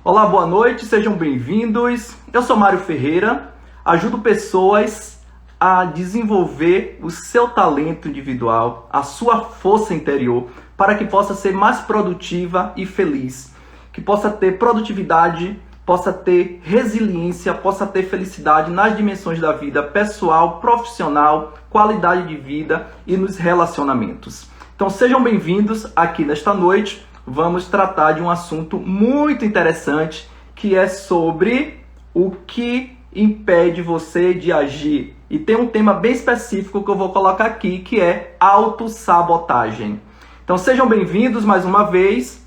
Olá, boa noite, sejam bem-vindos. Eu sou Mário Ferreira, ajudo pessoas a desenvolver o seu talento individual, a sua força interior, para que possa ser mais produtiva e feliz, que possa ter produtividade, possa ter resiliência, possa ter felicidade nas dimensões da vida pessoal, profissional, qualidade de vida e nos relacionamentos. Então sejam bem-vindos aqui nesta noite. Vamos tratar de um assunto muito interessante, que é sobre o que impede você de agir. E tem um tema bem específico que eu vou colocar aqui, que é autossabotagem. Então sejam bem-vindos mais uma vez.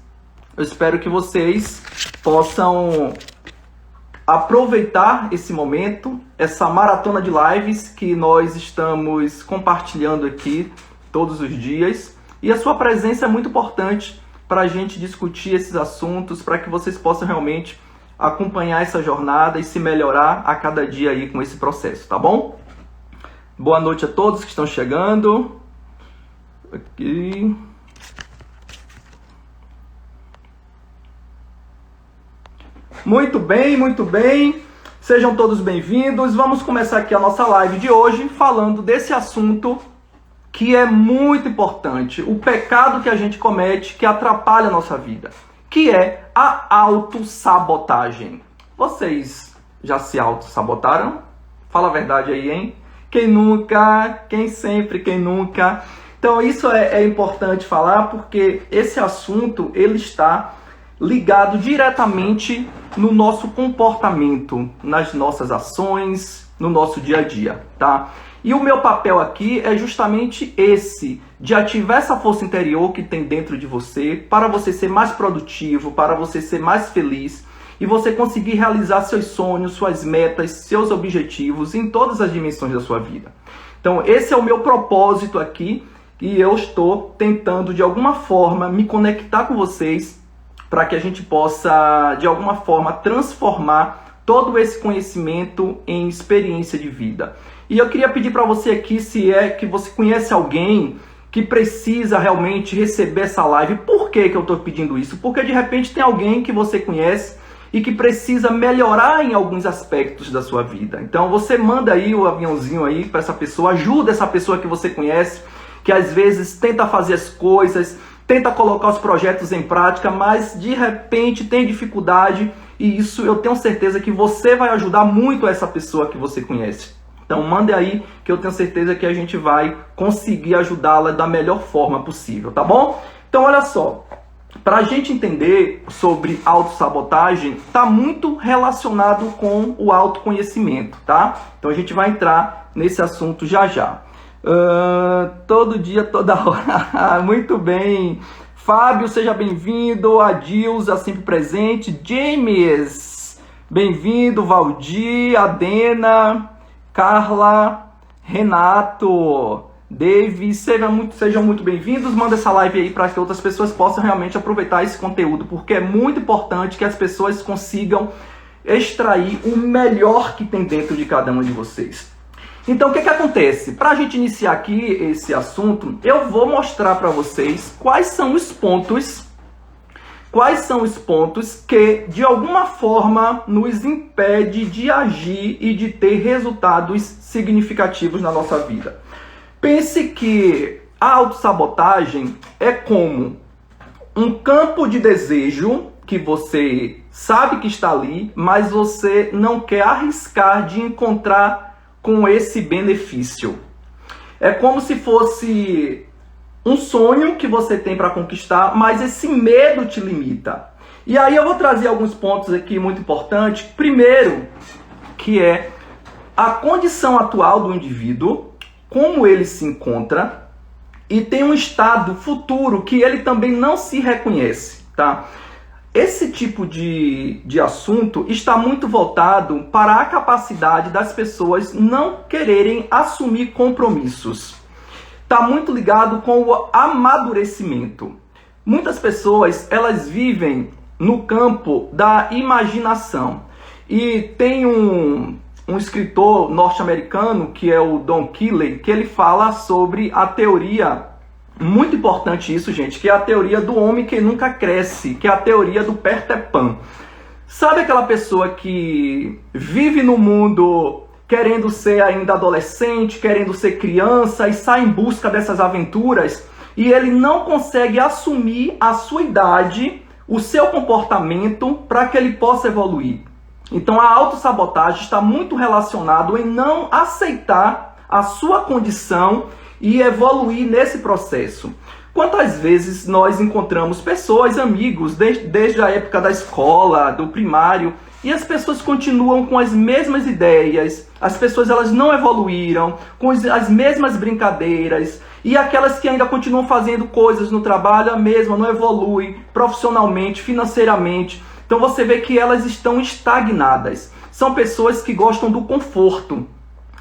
Eu espero que vocês possam aproveitar esse momento, essa maratona de lives que nós estamos compartilhando aqui todos os dias. E a sua presença é muito importante para a gente discutir esses assuntos, para que vocês possam realmente acompanhar essa jornada e se melhorar a cada dia aí com esse processo, tá bom? Boa noite a todos que estão chegando. Aqui. Muito bem, muito bem. Sejam todos bem-vindos. Vamos começar aqui a nossa live de hoje falando desse assunto que é muito importante, o pecado que a gente comete que atrapalha a nossa vida, que é a autossabotagem. Vocês já se autossabotaram? Fala a verdade aí, hein? Quem nunca? Quem sempre? Quem nunca? Então isso é importante falar porque esse assunto ele está ligado diretamente no nosso comportamento, nas nossas ações, no nosso dia a dia, tá? E o meu papel aqui é justamente esse, de ativar essa força interior que tem dentro de você, para você ser mais produtivo, para você ser mais feliz e você conseguir realizar seus sonhos, suas metas, seus objetivos em todas as dimensões da sua vida. Então esse é o meu propósito aqui e eu estou tentando de alguma forma me conectar com vocês para que a gente possa de alguma forma transformar todo esse conhecimento em experiência de vida. E eu queria pedir para você aqui, se é que você conhece alguém que precisa realmente receber essa live. Por que eu estou pedindo isso? Porque de repente tem alguém que você conhece e que precisa melhorar em alguns aspectos da sua vida. Então você manda aí o aviãozinho aí para essa pessoa, ajuda essa pessoa que você conhece, que às vezes tenta fazer as coisas, tenta colocar os projetos em prática, mas de repente tem dificuldade e isso eu tenho certeza que você vai ajudar muito essa pessoa que você conhece. Então mande aí que eu tenho certeza que a gente vai conseguir ajudá-la da melhor forma possível, tá bom? Então olha só, para a gente entender sobre autossabotagem, está muito relacionado com o autoconhecimento, tá? Então a gente vai entrar nesse assunto já já. Todo dia, toda hora. Muito bem. Fábio, seja bem-vindo. Adilza, sempre presente. James, bem-vindo. Valdir, Adena, Carla, Renato, David, sejam muito bem-vindos. Manda essa live aí para que outras pessoas possam realmente aproveitar esse conteúdo, porque é muito importante que as pessoas consigam extrair o melhor que tem dentro de cada um de vocês. Então o que acontece? Para a gente iniciar aqui esse assunto, eu vou mostrar para vocês quais são os pontos que, de alguma forma, nos impede de agir e de ter resultados significativos na nossa vida. Pense que a autossabotagem é como um campo de desejo que você sabe que está ali, mas você não quer arriscar de encontrar com esse benefício. É como se fosse um sonho que você tem para conquistar, mas esse medo te limita. E aí eu vou trazer alguns pontos aqui muito importantes. Primeiro, que é a condição atual do indivíduo, como ele se encontra, e tem um estado futuro que ele também não se reconhece, tá? Esse tipo de assunto está muito voltado para a capacidade das pessoas não quererem assumir compromissos. Está muito ligado com o amadurecimento. Muitas pessoas, elas vivem no campo da imaginação. E tem um escritor norte-americano, que é o Don Keeley, que ele fala sobre a teoria Muito importante isso, gente, que é a teoria do homem que nunca cresce, que é a teoria do Peter Pan. Sabe aquela pessoa que vive no mundo querendo ser ainda adolescente, querendo ser criança e sai em busca dessas aventuras e ele não consegue assumir a sua idade, o seu comportamento para que ele possa evoluir? Então a autossabotagem está muito relacionado em não aceitar a sua condição e evoluir nesse processo. Quantas vezes nós encontramos pessoas, amigos, desde a época da escola, do primário, e as pessoas continuam com as mesmas ideias, as pessoas elas não evoluíram, com as mesmas brincadeiras, e aquelas que ainda continuam fazendo coisas no trabalho, a mesma, não evolui profissionalmente, financeiramente. Então você vê que elas estão estagnadas. São pessoas que gostam do conforto.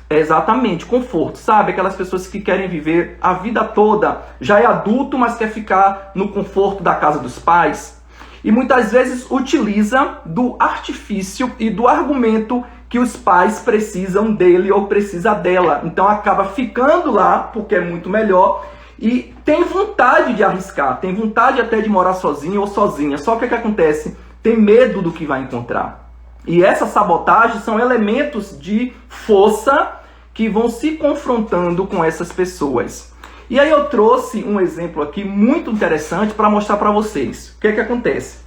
Exatamente, conforto, sabe? Aquelas pessoas que querem viver a vida toda, já é adulto, mas quer ficar no conforto da casa dos pais. E muitas vezes utiliza do artifício e do argumento que os pais precisam dele ou precisa dela. Então acaba ficando lá, porque é muito melhor, e tem vontade de arriscar, tem vontade até de morar sozinho ou sozinha. Só que o que acontece? Tem medo do que vai encontrar. E essa sabotagem são elementos de força que vão se confrontando com essas pessoas. E aí eu trouxe um exemplo aqui muito interessante para mostrar para vocês. O que é que acontece?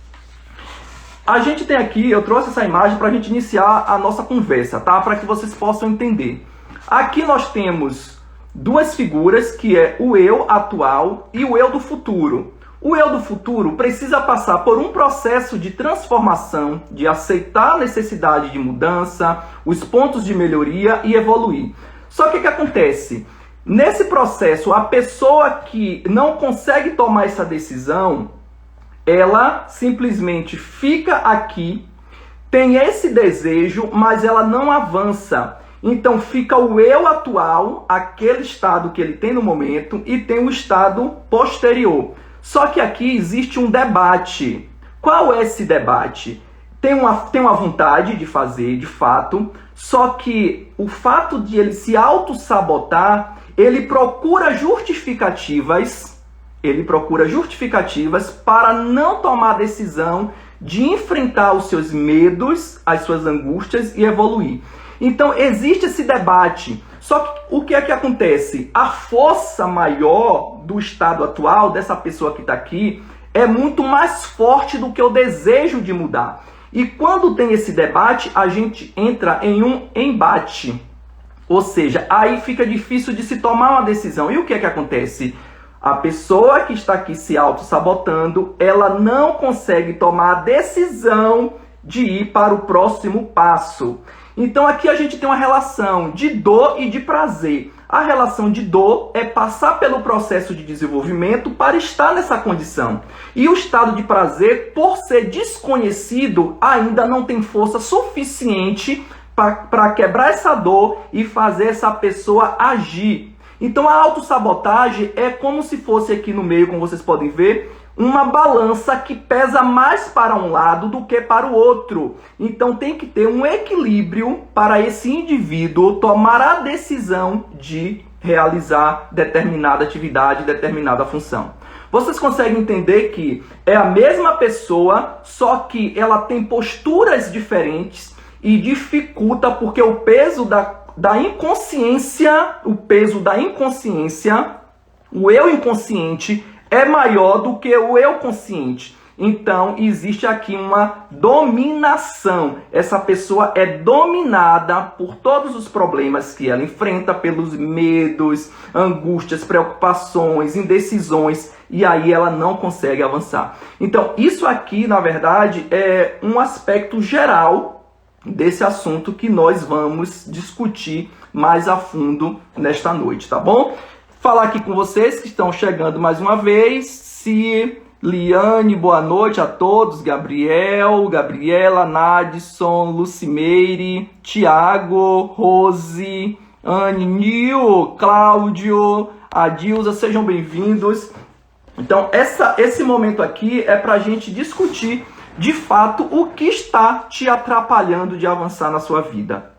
A gente tem aqui, eu trouxe essa imagem para a gente iniciar a nossa conversa, tá? Para que vocês possam entender. Aqui nós temos duas figuras, que é o eu atual e o eu do futuro. O eu do futuro precisa passar por um processo de transformação, de aceitar a necessidade de mudança, os pontos de melhoria e evoluir. Só que o que acontece? Nesse processo, a pessoa que não consegue tomar essa decisão, ela simplesmente fica aqui, tem esse desejo, mas ela não avança. Então fica o eu atual, aquele estado que ele tem no momento, e tem o estado posterior. Só que aqui existe um debate. Qual é esse debate? Tem uma vontade de fazer, de fato, só que o fato de ele se auto-sabotar, ele procura justificativas para não tomar a decisão de enfrentar os seus medos, as suas angústias e evoluir. Então existe esse debate. Só que o que é que acontece? A força maior do estado atual, dessa pessoa que está aqui, é muito mais forte do que o desejo de mudar. E quando tem esse debate, a gente entra em um embate. Ou seja, aí fica difícil de se tomar uma decisão. E o que é que acontece? A pessoa que está aqui se auto-sabotando, ela não consegue tomar a decisão de ir para o próximo passo. Então aqui a gente tem uma relação de dor e de prazer. A relação de dor é passar pelo processo de desenvolvimento para estar nessa condição. E o estado de prazer, por ser desconhecido, ainda não tem força suficiente para quebrar essa dor e fazer essa pessoa agir. Então a autossabotagem é como se fosse aqui no meio, como vocês podem ver, uma balança que pesa mais para um lado do que para o outro. Então tem que ter um equilíbrio para esse indivíduo tomar a decisão de realizar determinada atividade, determinada função. Vocês conseguem entender que é a mesma pessoa, só que ela tem posturas diferentes e dificulta porque o peso da inconsciência, o eu inconsciente é maior do que o eu consciente. Então, existe aqui uma dominação. Essa pessoa é dominada por todos os problemas que ela enfrenta, pelos medos, angústias, preocupações, indecisões, e aí ela não consegue avançar. Então, isso aqui, na verdade, é um aspecto geral desse assunto que nós vamos discutir mais a fundo nesta noite, tá bom? Falar aqui com vocês que estão chegando mais uma vez. Liane, boa noite a todos. Gabriel, Gabriela, Nadson, Lucimeire, Tiago, Rose, Anne, Nil, Cláudio, Adilza, sejam bem-vindos. Então, esse momento aqui é para a gente discutir, de fato, o que está te atrapalhando de avançar na sua vida.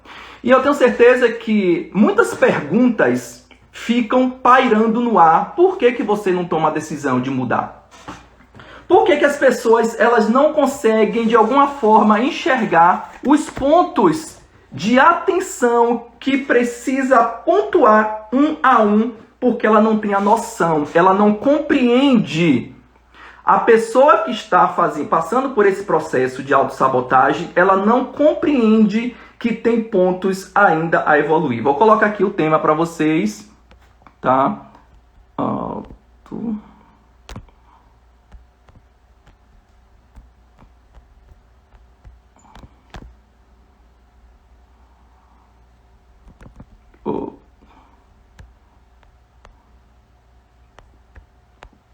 E eu tenho certeza que muitas perguntas ficam pairando no ar. Por que você não toma a decisão de mudar? Por que as pessoas elas não conseguem, de alguma forma, enxergar os pontos de atenção que precisa pontuar um a um, porque ela não tem a noção, ela não compreende. A pessoa que está passando por esse processo de autossabotagem, ela não compreende que tem pontos ainda a evoluir. Vou colocar aqui o tema para vocês, tá?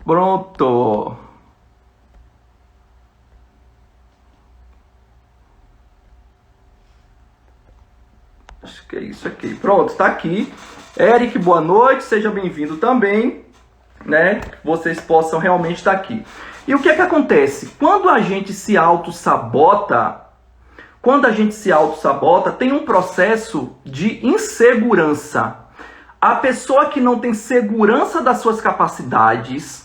Pronto. Acho que é isso aqui. Pronto, está aqui. Eric, boa noite, seja bem-vindo também, né? Que vocês possam realmente estar aqui. E o que é que acontece? Quando a gente se auto-sabota, tem um processo de insegurança. A pessoa que não tem segurança das suas capacidades,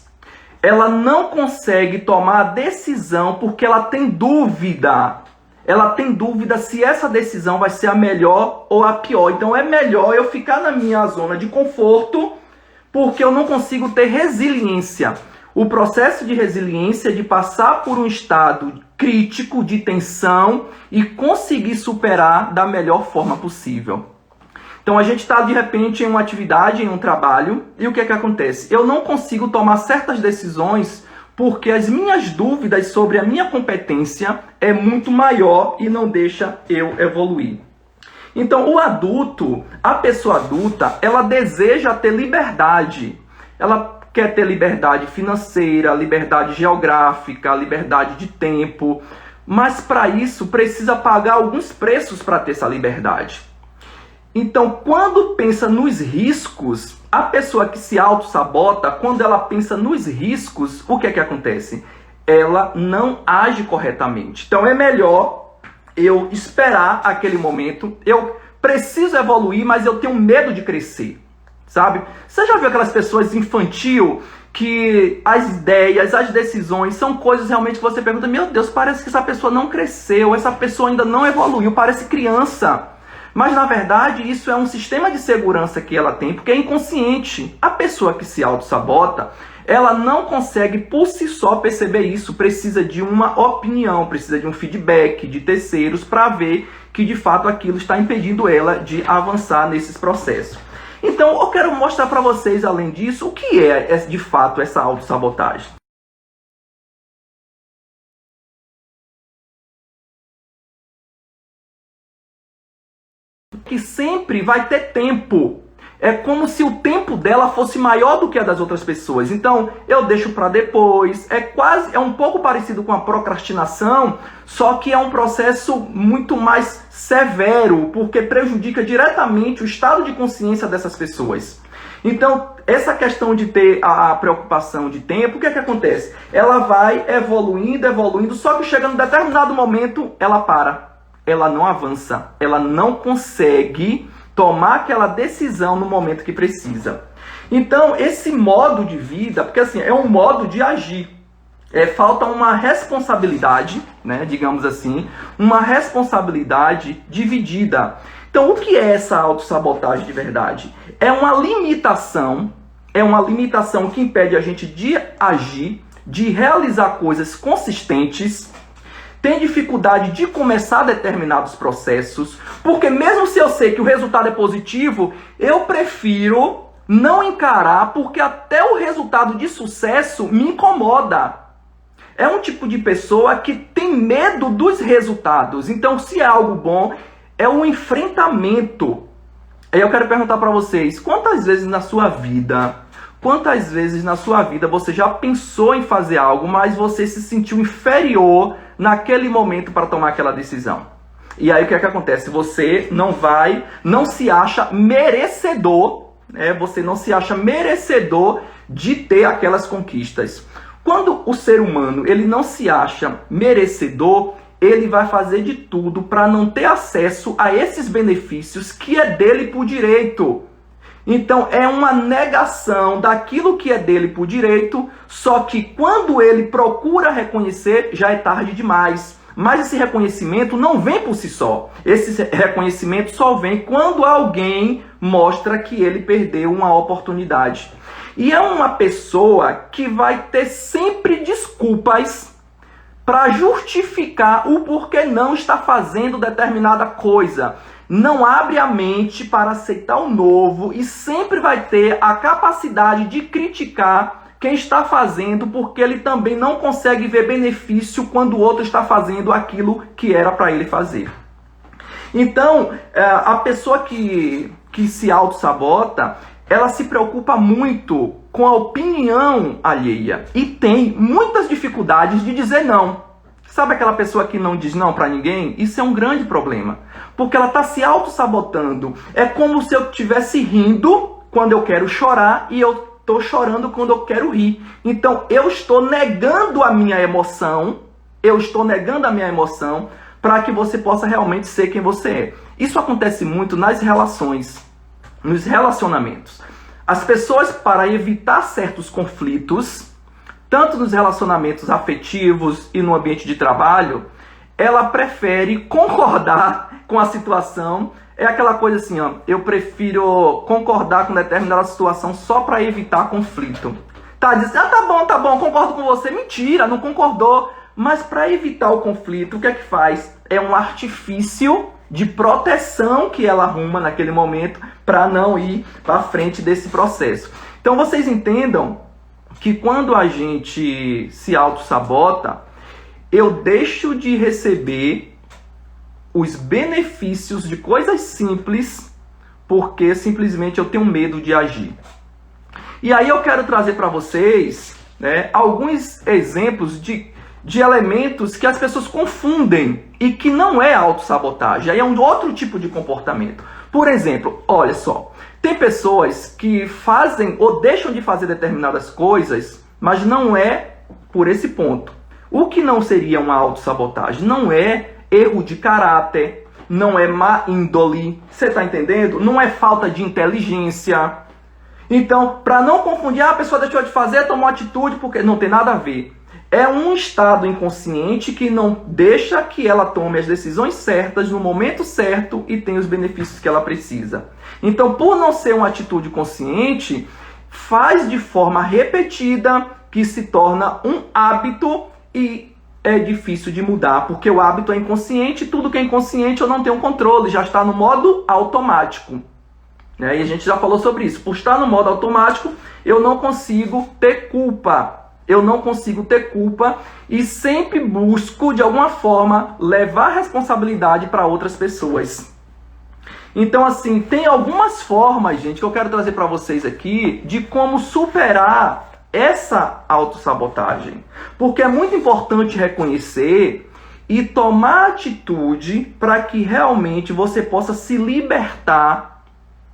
ela não consegue tomar a decisão porque ela tem dúvida. Ela tem dúvida se essa decisão vai ser a melhor ou a pior. Então é melhor eu ficar na minha zona de conforto porque eu não consigo ter resiliência. O processo de resiliência é de passar por um estado crítico de tensão e conseguir superar da melhor forma possível. Então a gente está de repente em uma atividade, em um trabalho, e o que é que acontece? Eu não consigo tomar certas decisões porque as minhas dúvidas sobre a minha competência é muito maior e não deixa eu evoluir. Então a pessoa adulta, ela deseja ter liberdade. Ela quer ter liberdade financeira, liberdade geográfica, liberdade de tempo, mas para isso precisa pagar alguns preços para ter essa liberdade. Então, quando pensa nos riscos, a pessoa que se auto-sabota, quando ela pensa nos riscos, o que é que acontece? Ela não age corretamente. Então, é melhor eu esperar aquele momento. Eu preciso evoluir, mas eu tenho medo de crescer, sabe? Você já viu aquelas pessoas infantil que as ideias, as decisões são coisas realmente que você pergunta, meu Deus, parece que essa pessoa não cresceu, essa pessoa ainda não evoluiu, parece criança. Mas, na verdade, isso é um sistema de segurança que ela tem, porque é inconsciente. A pessoa que se auto-sabota, ela não consegue por si só perceber isso. Precisa de uma opinião, precisa de um feedback de terceiros para ver que, de fato, aquilo está impedindo ela de avançar nesses processos. Então, eu quero mostrar para vocês, além disso, o que é, de fato, essa autossabotagem. Que sempre vai ter tempo. É como se o tempo dela fosse maior do que a das outras pessoas. Então, eu deixo para depois. É um pouco parecido com a procrastinação, só que é um processo muito mais severo, porque prejudica diretamente o estado de consciência dessas pessoas. Então, essa questão de ter a preocupação de tempo, o que é que acontece? Ela vai evoluindo, só que chega num determinado momento, ela para. Ela não avança, ela não consegue tomar aquela decisão no momento que precisa. Então, esse modo de vida, porque assim, é um modo de agir. Falta uma responsabilidade, né, digamos assim, uma responsabilidade dividida. Então, o que é essa autossabotagem de verdade? É uma limitação que impede a gente de agir, de realizar coisas consistentes, tem dificuldade de começar determinados processos, porque mesmo se eu sei que o resultado é positivo, eu prefiro não encarar, porque até o resultado de sucesso me incomoda. É um tipo de pessoa que tem medo dos resultados. Então, se é algo bom, é um enfrentamento. Aí eu quero perguntar para vocês, quantas vezes na sua vida você já pensou em fazer algo, mas você se sentiu inferior naquele momento para tomar aquela decisão? E aí o que é que acontece? Você não se acha merecedor, né? Você não se acha merecedor de ter aquelas conquistas. Quando o ser humano ele não se acha merecedor, ele vai fazer de tudo para não ter acesso a esses benefícios que é dele por direito. Então é uma negação daquilo que é dele por direito, só que quando ele procura reconhecer, já é tarde demais. Mas esse reconhecimento não vem por si só. Esse reconhecimento só vem quando alguém mostra que ele perdeu uma oportunidade. E é uma pessoa que vai ter sempre desculpas para justificar o porquê não está fazendo determinada coisa. Não abre a mente para aceitar o novo e sempre vai ter a capacidade de criticar quem está fazendo, porque ele também não consegue ver benefício quando o outro está fazendo aquilo que era para ele fazer. Então, a pessoa que se auto-sabota, ela se preocupa muito com a opinião alheia e tem muitas dificuldades de dizer não. Sabe aquela pessoa que não diz não para ninguém? Isso é um grande problema, porque ela está se auto-sabotando. É como se eu estivesse rindo quando eu quero chorar e eu estou chorando quando eu quero rir. Então, eu estou negando a minha emoção, para que você possa realmente ser quem você é. Isso acontece muito nas relações, nos relacionamentos. As pessoas, para evitar certos conflitos, tanto nos relacionamentos afetivos e no ambiente de trabalho, ela prefere concordar com a situação. É aquela coisa assim, ó, eu prefiro concordar com determinada situação só para evitar conflito. Tá, diz, tá bom, concordo com você. Mentira, não concordou. Mas para evitar o conflito, o que é que faz? É um artifício de proteção que ela arruma naquele momento para não ir para frente desse processo. Então vocês entendam que quando a gente se auto-sabota, eu deixo de receber os benefícios de coisas simples porque simplesmente eu tenho medo de agir. E aí eu quero trazer para vocês, né, alguns exemplos de elementos que as pessoas confundem e que não é autossabotagem, aí é um outro tipo de comportamento. Por exemplo, olha só, tem pessoas que fazem ou deixam de fazer determinadas coisas, mas não é por esse ponto. O que não seria uma autossabotagem? Não é erro de caráter, não é má índole, você está entendendo? Não é falta de inteligência. Então, para não confundir, a pessoa deixou de fazer, tomou atitude, porque não tem nada a ver. É um estado inconsciente que não deixa que ela tome as decisões certas no momento certo e tenha os benefícios que ela precisa. Então, por não ser uma atitude consciente, faz de forma repetida que se torna um hábito e é difícil de mudar, porque o hábito é inconsciente, tudo que é inconsciente eu não tenho controle, já está no modo automático. E a gente já falou sobre isso. Por estar no modo automático, eu não consigo ter culpa. E sempre busco, de alguma forma, levar responsabilidade para outras pessoas. Então, assim, tem algumas formas, gente, que eu quero trazer para vocês aqui de como superar essa autossabotagem. Porque é muito importante reconhecer e tomar atitude para que realmente você possa se libertar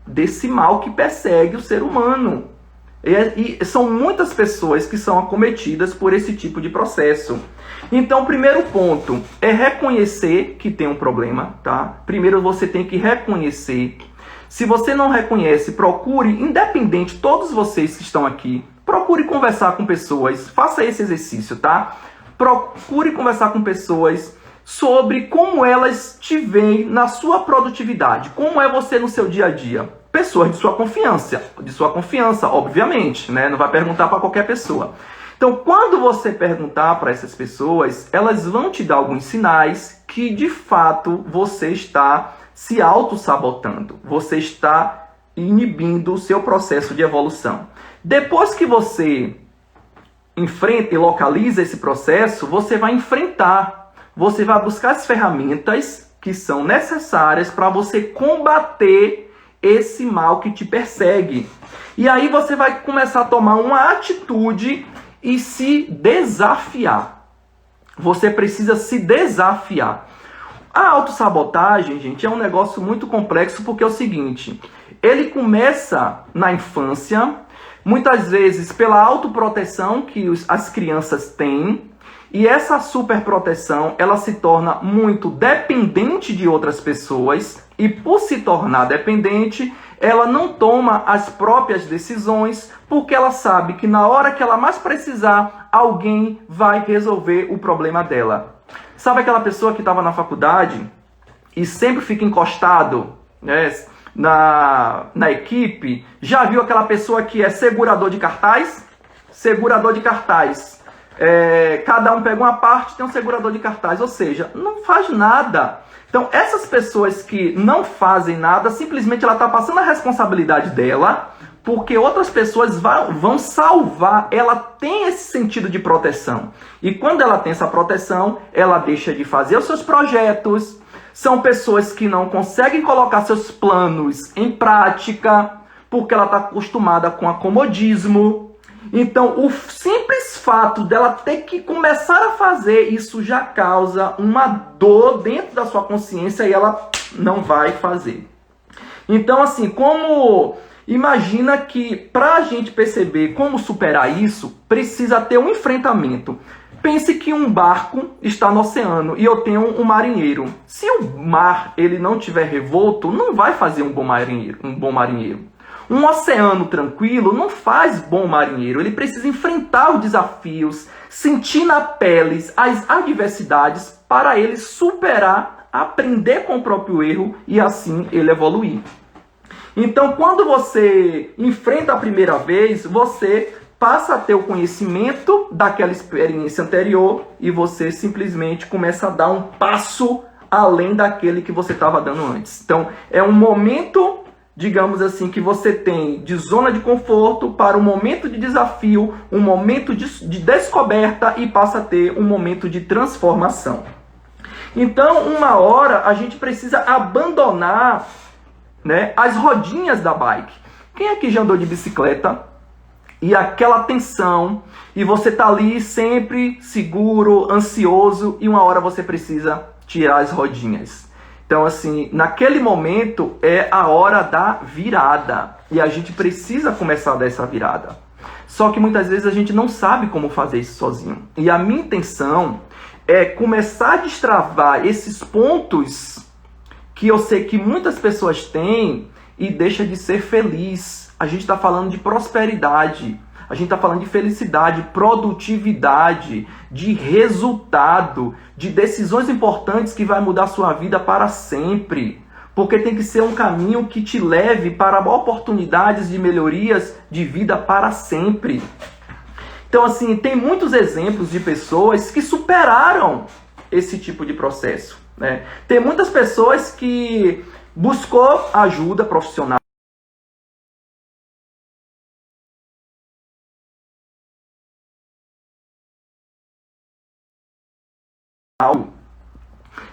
desse mal que persegue o ser humano. E são muitas pessoas que são acometidas por esse tipo de processo. Então, o primeiro ponto é reconhecer que tem um problema, tá? Primeiro você tem que reconhecer. Se você não reconhece, procure, independente, todos vocês que estão aqui, procure conversar com pessoas, faça esse exercício, tá? Procure conversar com pessoas sobre como elas te veem na sua produtividade, como é você no seu dia a dia. Pessoas de sua confiança, obviamente, né? Não vai perguntar para qualquer pessoa. Então, quando você perguntar para essas pessoas, elas vão te dar alguns sinais que, de fato, você está se auto-sabotando. Você está inibindo o seu processo de evolução. Depois que você enfrenta e localiza esse processo, você vai enfrentar. Você vai buscar as ferramentas que são necessárias para você combater esse mal que te persegue. E aí você vai começar a tomar uma atitude e se desafiar. Você precisa se desafiar. A autossabotagem, gente, é um negócio muito complexo porque é o seguinte, ele começa na infância, muitas vezes pela autoproteção que as crianças têm, e essa superproteção, ela se torna muito dependente de outras pessoas, E por se tornar dependente, ela não toma as próprias decisões, porque ela sabe que na hora que ela mais precisar, alguém vai resolver o problema dela. Sabe aquela pessoa que estava na faculdade e sempre fica encostado, né, na equipe? Já viu aquela pessoa que é segurador de cartaz? Segurador de cartaz. Cada um pega uma parte, tem um segurador de cartaz, ou seja, não faz nada. Então, essas pessoas que não fazem nada, simplesmente ela está passando a responsabilidade dela, porque outras pessoas vão salvar. Ela tem esse sentido de proteção. E quando ela tem essa proteção, ela deixa de fazer os seus projetos. São pessoas que não conseguem colocar seus planos em prática, porque ela está acostumada com acomodismo. Então, o simples fato dela ter que começar a fazer, isso já causa uma dor dentro da sua consciência e ela não vai fazer. Então, assim, imagina que para a gente perceber como superar isso, precisa ter um enfrentamento. Pense que um barco está no oceano e eu tenho um marinheiro. Se o mar ele não tiver revolto, não vai fazer um bom marinheiro. Um oceano tranquilo não faz bom marinheiro. Ele precisa enfrentar os desafios, sentir na pele as adversidades para ele superar, aprender com o próprio erro e assim ele evoluir. Então, quando você enfrenta a primeira vez, você passa a ter o conhecimento daquela experiência anterior e você simplesmente começa a dar um passo além daquele que você estava dando antes. Então, é um momento, digamos assim, que você tem de zona de conforto para um momento de desafio, um momento de descoberta e passa a ter um momento de transformação. Então, uma hora a gente precisa abandonar, né, as rodinhas da bike. Quem aqui já andou de bicicleta e aquela tensão e você tá ali sempre seguro, ansioso e uma hora você precisa tirar as rodinhas? Então, assim, naquele momento é a hora da virada. E a gente precisa começar a dar essa virada. Só que muitas vezes a gente não sabe como fazer isso sozinho. E a minha intenção é começar a destravar esses pontos que eu sei que muitas pessoas têm e deixa de ser feliz. A gente está falando de prosperidade. A gente está falando de felicidade, produtividade, de resultado, de decisões importantes que vai mudar a sua vida para sempre. Porque tem que ser um caminho que te leve para oportunidades de melhorias de vida para sempre. Então, assim, tem muitos exemplos de pessoas que superaram esse tipo de processo, né? Tem muitas pessoas que buscou ajuda profissional.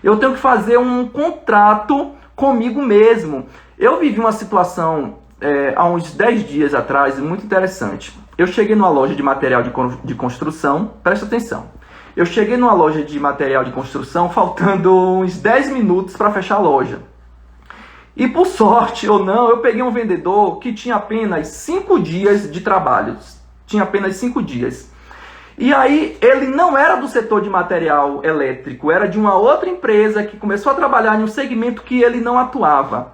Eu tenho que fazer um contrato comigo mesmo. Eu vivi uma situação há uns 10 dias atrás, muito interessante. Eu cheguei numa loja de material de construção, presta atenção. Eu cheguei numa loja de material de construção faltando uns 10 minutos para fechar a loja. E por sorte ou não, eu peguei um vendedor que tinha apenas 5 dias de trabalho. Tinha apenas 5 dias. E aí, ele não era do setor de material elétrico, era de uma outra empresa que começou a trabalhar em um segmento que ele não atuava.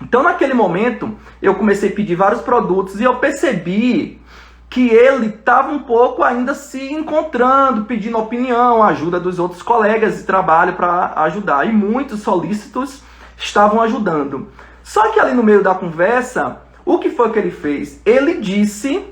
Então, naquele momento, eu comecei a pedir vários produtos e eu percebi que ele estava um pouco ainda se encontrando, pedindo opinião, ajuda dos outros colegas de trabalho para ajudar. E muitos solícitos estavam ajudando. Só que ali no meio da conversa, o que foi que ele fez? Ele disse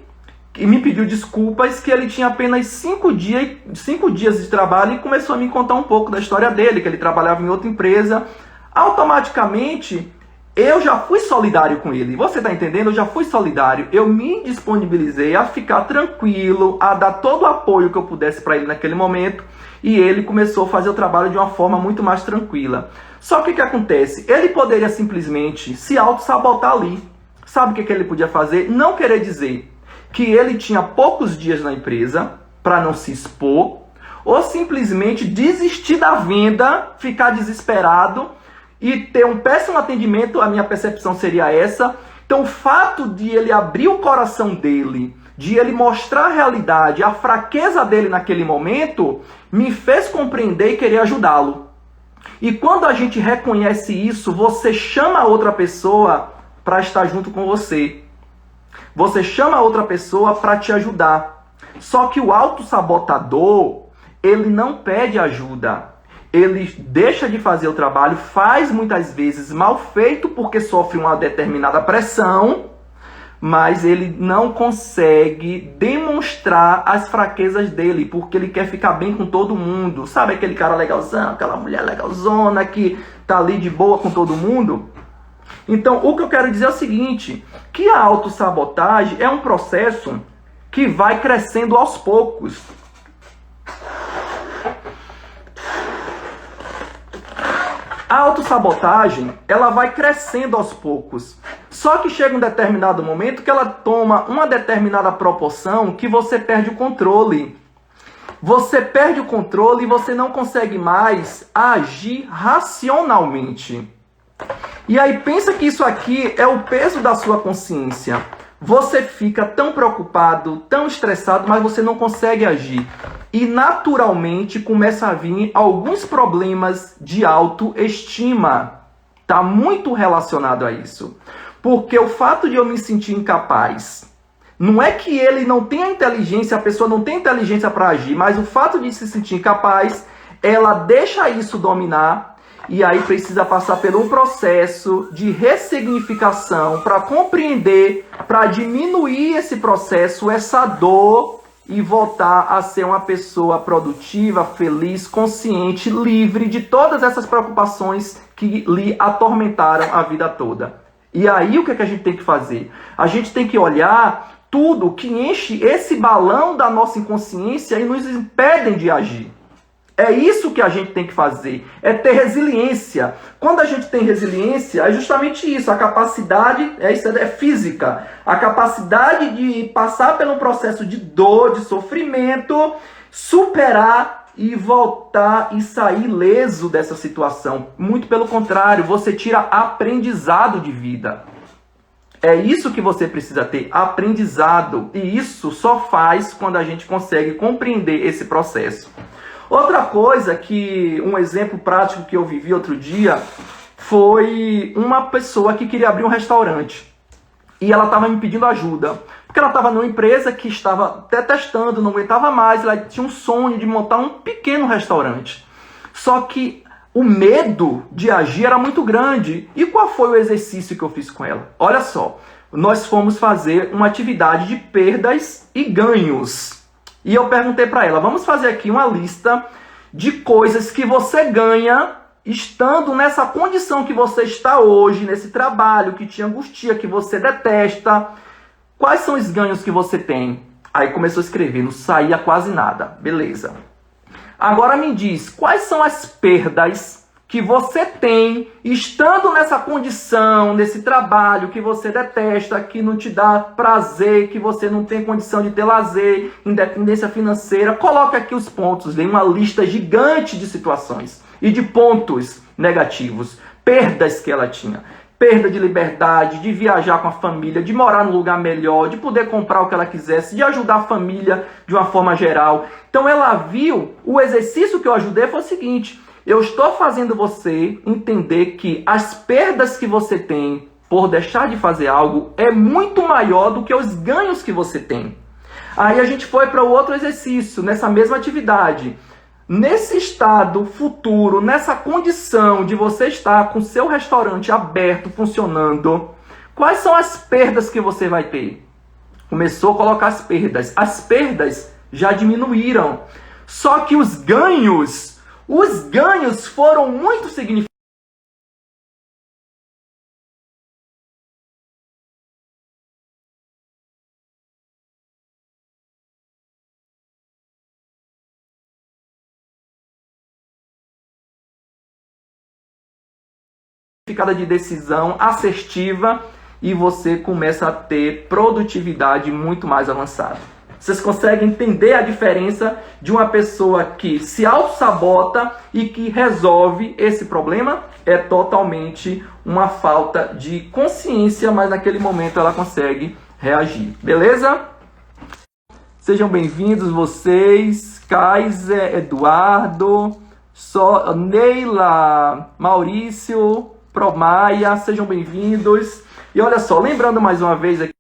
e me pediu desculpas que ele tinha apenas 5 dias de trabalho e começou a me contar um pouco da história dele, que ele trabalhava em outra empresa. Automaticamente, eu já fui solidário com ele. Você está entendendo? Eu já fui solidário. Eu me disponibilizei a ficar tranquilo, a dar todo o apoio que eu pudesse para ele naquele momento. E ele começou a fazer o trabalho de uma forma muito mais tranquila. Só que o que acontece? Ele poderia simplesmente se auto-sabotar ali. Sabe o que ele podia fazer? Não querer dizer que ele tinha poucos dias na empresa para não se expor, ou simplesmente desistir da venda, ficar desesperado e ter um péssimo atendimento. A minha percepção seria essa. Então, o fato de ele abrir o coração dele, de ele mostrar a realidade, a fraqueza dele naquele momento, me fez compreender e querer ajudá-lo. E quando a gente reconhece isso, você chama a outra pessoa para estar junto com você. Você chama a outra pessoa para te ajudar. Só que o autossabotador, ele não pede ajuda. Ele deixa de fazer o trabalho, faz muitas vezes mal feito porque sofre uma determinada pressão, mas ele não consegue demonstrar as fraquezas dele, porque ele quer ficar bem com todo mundo. Sabe aquele cara legalzão, aquela mulher legalzona que tá ali de boa com todo mundo? Então, o que eu quero dizer é o seguinte, que a autossabotagem é um processo que vai crescendo aos poucos. A autossabotagem, ela vai crescendo aos poucos. Só que chega um determinado momento que ela toma uma determinada proporção que você perde o controle. Você perde o controle e você não consegue mais agir racionalmente. E aí pensa que isso aqui é o peso da sua consciência. Você fica tão preocupado, tão estressado, mas você não consegue agir. E naturalmente começa a vir alguns problemas de autoestima. Está muito relacionado a isso. Porque o fato de eu me sentir incapaz, não é que ele não tenha inteligência, a pessoa não tem inteligência para agir, mas o fato de se sentir incapaz, ela deixa isso dominar. E aí precisa passar por um processo de ressignificação para compreender, para diminuir esse processo, essa dor e voltar a ser uma pessoa produtiva, feliz, consciente, livre de todas essas preocupações que lhe atormentaram a vida toda. E aí o que é que a gente tem que fazer? A gente tem que olhar tudo que enche esse balão da nossa inconsciência e nos impedem de agir. É isso que a gente tem que fazer, é ter resiliência. Quando a gente tem resiliência, é justamente isso, a capacidade, isso é física, a capacidade de passar pelo processo de dor, de sofrimento, superar e voltar e sair ileso dessa situação. Muito pelo contrário, você tira aprendizado de vida. É isso que você precisa ter, aprendizado. E isso só faz quando a gente consegue compreender esse processo. Outra coisa que, um exemplo prático que eu vivi outro dia, foi uma pessoa que queria abrir um restaurante. E ela estava me pedindo ajuda. Porque ela estava numa empresa que estava até testando, não aguentava mais, ela tinha um sonho de montar um pequeno restaurante. Só que o medo de agir era muito grande. E qual foi o exercício que eu fiz com ela? Olha só, nós fomos fazer uma atividade de perdas e ganhos. E eu perguntei para ela, vamos fazer aqui uma lista de coisas que você ganha estando nessa condição que você está hoje, nesse trabalho que te angustia, que você detesta. Quais são os ganhos que você tem? Aí começou a escrever, não saía quase nada. Beleza. Agora me diz, quais são as perdas que você tem estando nessa condição, nesse trabalho que você detesta, que não te dá prazer, que você não tem condição de ter lazer, independência financeira. Coloca aqui os pontos, vem uma lista gigante de situações e de pontos negativos, perdas que ela tinha. Perda de liberdade, de viajar com a família, de morar num lugar melhor, de poder comprar o que ela quisesse, de ajudar a família de uma forma geral. Então ela viu, o exercício que eu ajudei foi o seguinte: eu estou fazendo você entender que as perdas que você tem por deixar de fazer algo é muito maior do que os ganhos que você tem. Aí a gente foi para o outro exercício, nessa mesma atividade. Nesse estado futuro, nessa condição de você estar com seu restaurante aberto, funcionando, quais são as perdas que você vai ter? Começou a colocar as perdas. As perdas já diminuíram. Só que os ganhos foram muito significativos. De decisão assertiva e você começa a ter produtividade muito mais avançada. Vocês conseguem entender a diferença de uma pessoa que se auto-sabota e que resolve esse problema? É totalmente uma falta de consciência, mas naquele momento ela consegue reagir. Beleza? Sejam bem-vindos vocês, Kaiser, Eduardo, Só Neila, Maurício, Promaia, sejam bem-vindos. E olha só, lembrando mais uma vez aqui,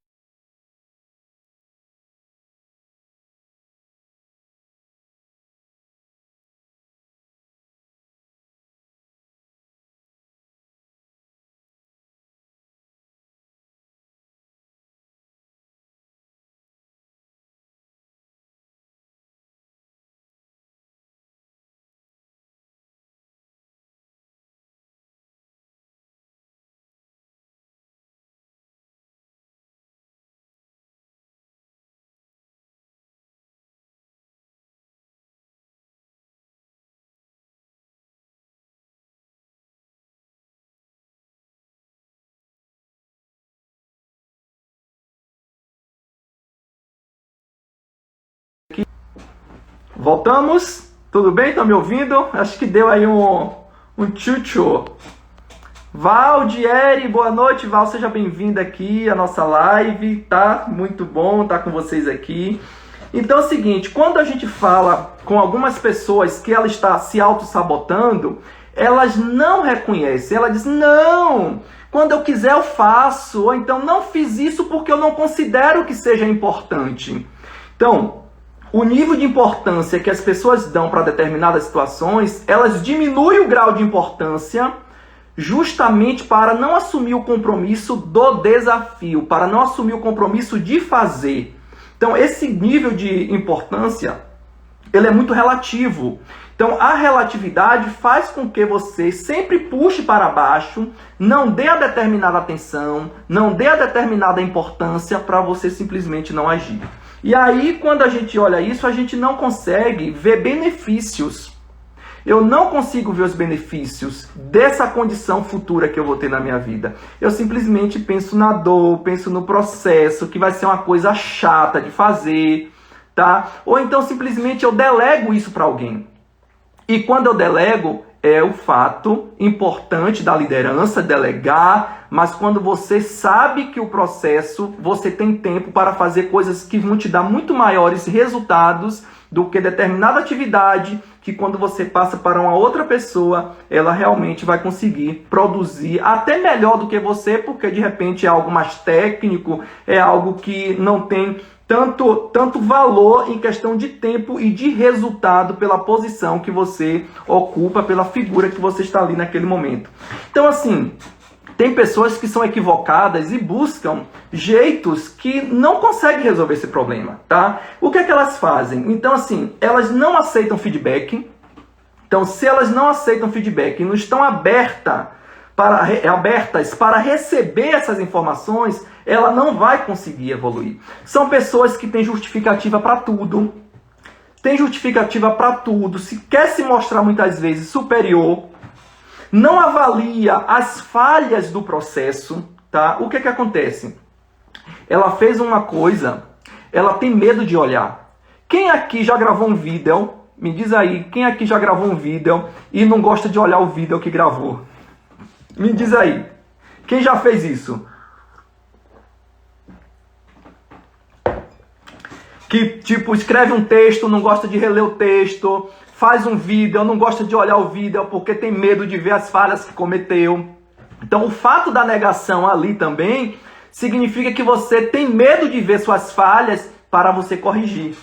voltamos. Tudo bem? Estão me ouvindo? Acho que deu aí um tchutchu. Valdieri, boa noite, Val, seja bem-vinda aqui à nossa live, tá? Muito bom estar com vocês aqui. Então é o seguinte, quando a gente fala com algumas pessoas que ela está se auto-sabotando, elas não reconhecem, ela diz, não, quando eu quiser eu faço, ou então não fiz isso porque eu não considero que seja importante. Então, o nível de importância que as pessoas dão para determinadas situações, elas diminuem o grau de importância justamente para não assumir o compromisso do desafio, para não assumir o compromisso de fazer. Então, esse nível de importância, ele é muito relativo. Então, a relatividade faz com que você sempre puxe para baixo, não dê a determinada atenção, não dê a determinada importância para você simplesmente não agir. E aí, quando a gente olha isso, a gente não consegue ver benefícios. Eu não consigo ver os benefícios dessa condição futura que eu vou ter na minha vida. Eu simplesmente penso na dor, penso no processo, que vai ser uma coisa chata de fazer, tá? Ou então simplesmente eu delego isso para alguém. E quando eu delego, é o fato importante da liderança, delegar, mas quando você sabe que o processo, você tem tempo para fazer coisas que vão te dar muito maiores resultados do que determinada atividade, que quando você passa para uma outra pessoa, ela realmente vai conseguir produzir até melhor do que você, porque de repente é algo mais técnico, é algo que não tem tanto valor em questão de tempo e de resultado pela posição que você ocupa, pela figura que você está ali naquele momento. Então, assim, tem pessoas que são equivocadas e buscam jeitos que não conseguem resolver esse problema, tá? O que é que elas fazem? Então, assim, elas não aceitam feedback. Então, se elas não aceitam feedback e não estão abertas para receber essas informações, ela não vai conseguir evoluir. São pessoas que têm justificativa para tudo. Tem justificativa para tudo. Se quer se mostrar muitas vezes superior, não avalia as falhas do processo, tá? O que que acontece? Ela fez uma coisa, ela tem medo de olhar. Quem aqui já gravou um vídeo? Me diz aí, quem aqui já gravou um vídeo e não gosta de olhar o vídeo que gravou? Me diz aí, quem já fez isso? Que, tipo, escreve um texto, não gosta de reler o texto, faz um vídeo, não gosta de olhar o vídeo porque tem medo de ver as falhas que cometeu. Então, o fato da negação ali também significa que você tem medo de ver suas falhas para você corrigir.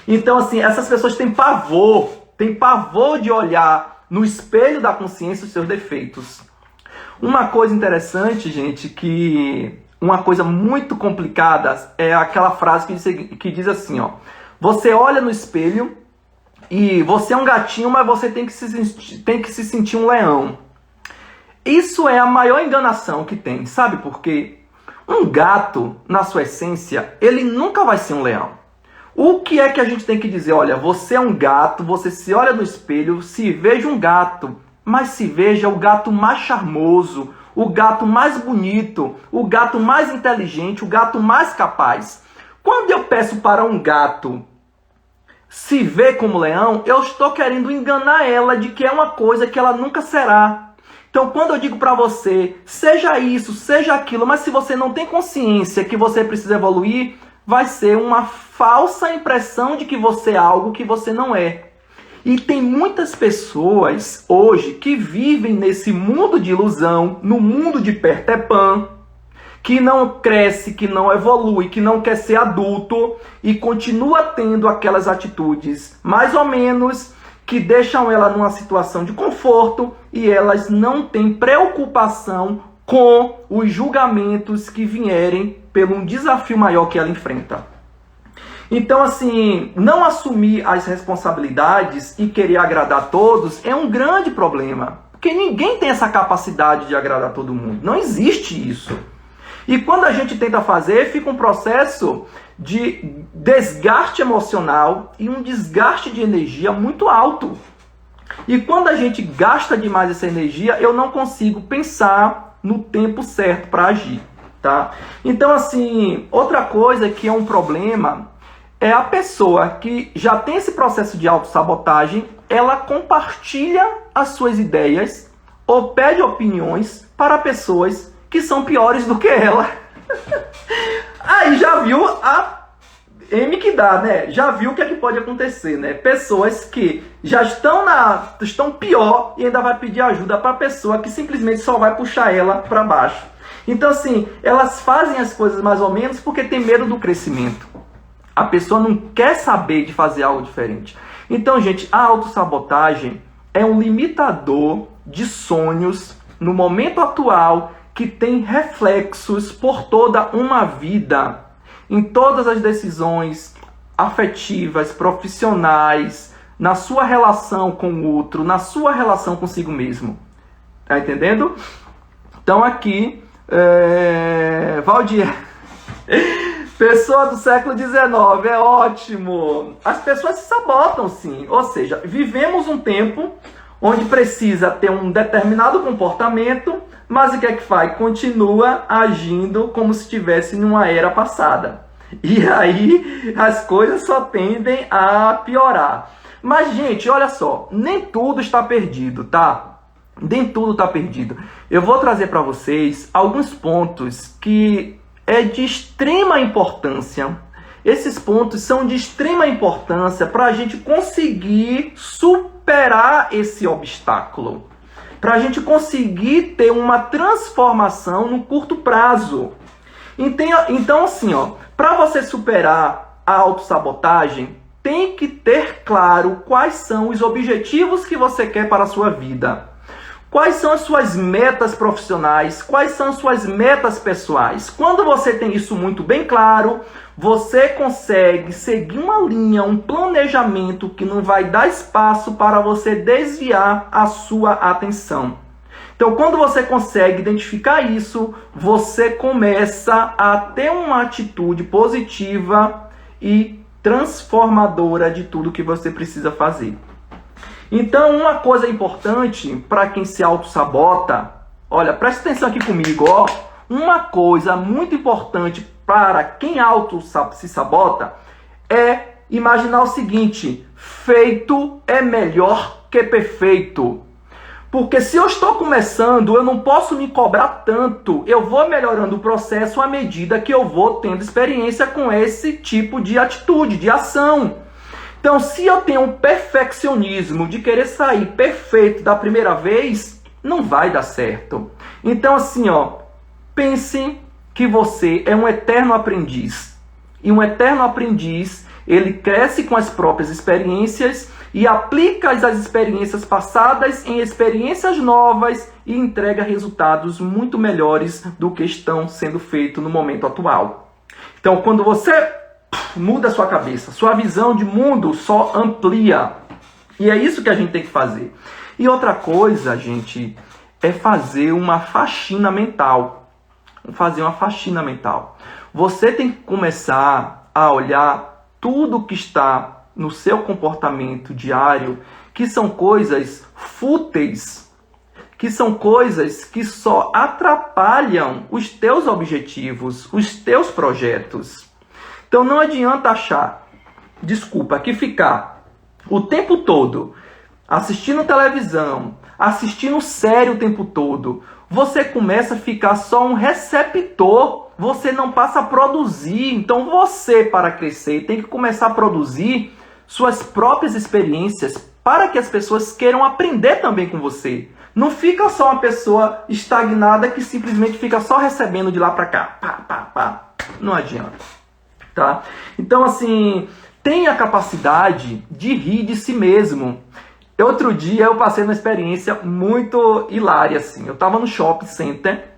Então, assim, essas pessoas têm pavor de olhar no espelho da consciência os seus defeitos. Uma coisa interessante, gente, uma coisa muito complicada é aquela frase que diz assim, ó: você olha no espelho e você é um gatinho, mas você tem que se sentir um leão. Isso é a maior enganação que tem, sabe por quê? Um gato, na sua essência, ele nunca vai ser um leão. O que é que a gente tem que dizer? Olha, você é um gato, você se olha no espelho, se veja um gato, mas se veja o gato mais charmoso, o gato mais bonito, o gato mais inteligente, o gato mais capaz. Quando eu peço para um gato se ver como leão, eu estou querendo enganar ela de que é uma coisa que ela nunca será. Então, quando eu digo para você, seja isso, seja aquilo, mas se você não tem consciência que você precisa evoluir, vai ser uma falsa impressão de que você é algo que você não é. E tem muitas pessoas hoje que vivem nesse mundo de ilusão, no mundo de Peter Pan, que não cresce, que não evolui, que não quer ser adulto e continua tendo aquelas atitudes mais ou menos que deixam ela numa situação de conforto e elas não têm preocupação com os julgamentos que vierem pelo um desafio maior que ela enfrenta. Então, assim, não assumir as responsabilidades e querer agradar a todos é um grande problema. Porque ninguém tem essa capacidade de agradar todo mundo. Não existe isso. E quando a gente tenta fazer, fica um processo de desgaste emocional e um desgaste de energia muito alto. E quando a gente gasta demais essa energia, eu não consigo pensar no tempo certo para agir, tá? Então, assim, outra coisa que é um problema é a pessoa que já tem esse processo de autossabotagem, ela compartilha as suas ideias ou pede opiniões para pessoas que são piores do que ela. Aí já viu a M que dá, né? Já viu o que é que pode acontecer, né? Pessoas que já estão pior e ainda vai pedir ajuda para a pessoa que simplesmente só vai puxar ela para baixo. Então, assim, elas fazem as coisas mais ou menos porque tem medo do crescimento. A pessoa não quer saber de fazer algo diferente. Então, gente, a autossabotagem é um limitador de sonhos no momento atual que tem reflexos por toda uma vida, em todas as decisões afetivas, profissionais, na sua relação com o outro, na sua relação consigo mesmo. Tá entendendo? Então aqui, Valdir, pessoa do século XIX, é ótimo. As pessoas se sabotam, sim. Ou seja, vivemos um tempo onde precisa ter um determinado comportamento, mas o que é que faz? Continua agindo como se estivesse numa era passada. E aí as coisas só tendem a piorar. Mas, gente, olha só, nem tudo está perdido, tá? Nem tudo está perdido. Eu vou trazer para vocês alguns pontos que é de extrema importância. Esses pontos são de extrema importância para a gente conseguir superar esse obstáculo. Para a gente conseguir ter uma transformação no curto prazo. Então, assim, para você superar a autossabotagem, tem que ter claro quais são os objetivos que você quer para a sua vida. Quais são as suas metas profissionais? Quais são as suas metas pessoais? Quando você tem isso muito bem claro, você consegue seguir uma linha, um planejamento que não vai dar espaço para você desviar a sua atenção. Então, quando você consegue identificar isso, você começa a ter uma atitude positiva e transformadora de tudo que você precisa fazer. Então, uma coisa importante para quem se autossabota, olha, presta atenção aqui comigo, ó. Uma coisa muito importante para quem se sabota é imaginar o seguinte: feito é melhor que perfeito. Porque se eu estou começando, eu não posso me cobrar tanto. Eu vou melhorando o processo à medida que eu vou tendo experiência com esse tipo de atitude, de ação. Então, se eu tenho um perfeccionismo de querer sair perfeito da primeira vez, não vai dar certo. Então, assim, pense que você é um eterno aprendiz. E um eterno aprendiz, ele cresce com as próprias experiências e aplica as experiências passadas em experiências novas e entrega resultados muito melhores do que estão sendo feitos no momento atual. Então, quando você muda a sua cabeça, sua visão de mundo só amplia. E é isso que a gente tem que fazer. E outra coisa, gente, é fazer uma faxina mental. Fazer uma faxina mental. Você tem que começar a olhar tudo que está no seu comportamento diário, que são coisas fúteis, que são coisas que só atrapalham os teus objetivos, os teus projetos. Então não adianta achar, que ficar o tempo todo assistindo televisão, assistindo série o tempo todo, você começa a ficar só um receptor, você não passa a produzir. Então você, para crescer, tem que começar a produzir suas próprias experiências para que as pessoas queiram aprender também com você. Não fica só uma pessoa estagnada que simplesmente fica só recebendo de lá para cá. Pá, pá, pá. Não adianta. Tá? Então, assim, tenha a capacidade de rir de si mesmo. Outro dia eu passei uma experiência muito hilária, assim. Eu estava no shopping center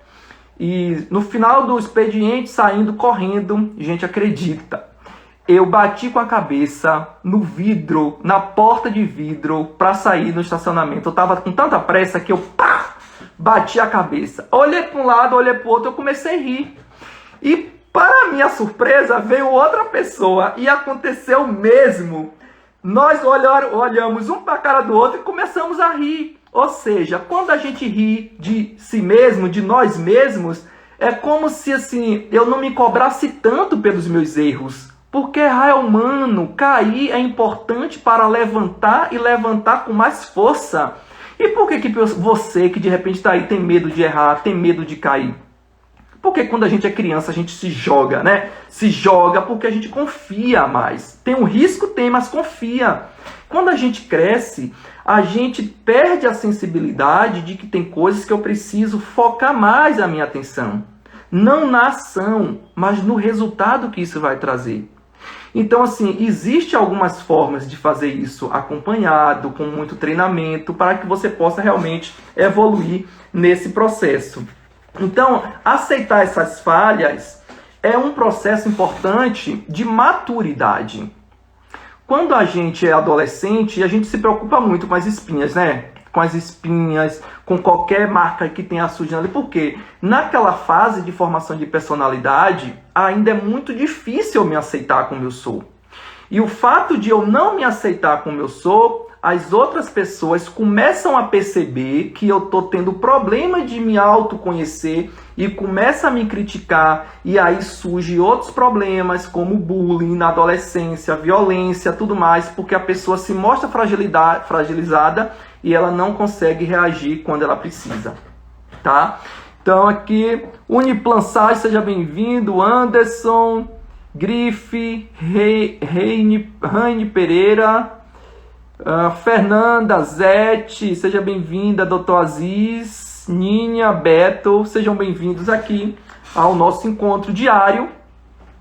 e no final do expediente, saindo correndo, gente, acredita, eu bati com a cabeça no vidro, na porta de vidro, para sair no estacionamento. Eu estava com tanta pressa que eu bati a cabeça. Olhei para um lado, olhei para o outro, eu comecei a rir. E, para minha surpresa, veio outra pessoa e aconteceu o mesmo. Nós olhamos um para a cara do outro e começamos a rir. Ou seja, quando a gente ri de si mesmo, de nós mesmos, é como se assim, eu não me cobrasse tanto pelos meus erros. Porque errar é humano, cair é importante para levantar e levantar com mais força. E por que você que de repente está aí tem medo de errar, tem medo de cair? Porque quando a gente é criança a gente se joga, né? Se joga porque a gente confia mais. Tem um risco, tem, mas confia. Quando a gente cresce, a gente perde a sensibilidade de que tem coisas que eu preciso focar mais a minha atenção. Não na ação, mas no resultado que isso vai trazer. Então, assim, existem algumas formas de fazer isso acompanhado, com muito treinamento, para que você possa realmente evoluir nesse processo. Então, aceitar essas falhas é um processo importante de maturidade. Quando a gente é adolescente, a gente se preocupa muito com as espinhas, né? Com as espinhas, com qualquer marca que tenha surgindo ali. Por quê? Naquela fase de formação de personalidade, ainda é muito difícil eu me aceitar como eu sou. E o fato de eu não me aceitar como eu sou, as outras pessoas começam a perceber que eu estou tendo problema de me autoconhecer e começa a me criticar, e aí surgem outros problemas como bullying na adolescência, violência, tudo mais, porque a pessoa se mostra fragilizada e ela não consegue reagir quando ela precisa, tá? Então aqui, Uniplansage, seja bem-vindo, Anderson, Grife, Reine Pereira, Fernanda, Zete, seja bem-vinda, Dr. Aziz, Ninha, Beto, sejam bem-vindos aqui ao nosso encontro diário,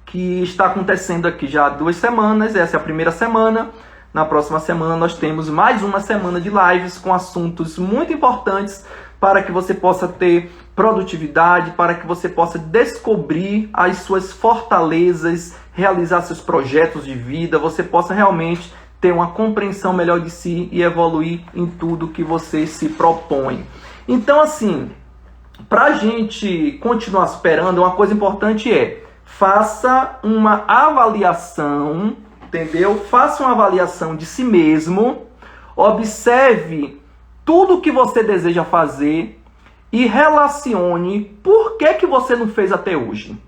que está acontecendo aqui já há 2 semanas, essa é a primeira semana. Na próxima semana nós temos mais uma semana de lives com assuntos muito importantes para que você possa ter produtividade, para que você possa descobrir as suas fortalezas, realizar seus projetos de vida, você possa realmente ter uma compreensão melhor de si e evoluir em tudo que você se propõe. Então, assim, para a gente continuar superando, uma coisa importante é, faça uma avaliação, entendeu? Faça uma avaliação de si mesmo, observe tudo que você deseja fazer e relacione por que você não fez até hoje.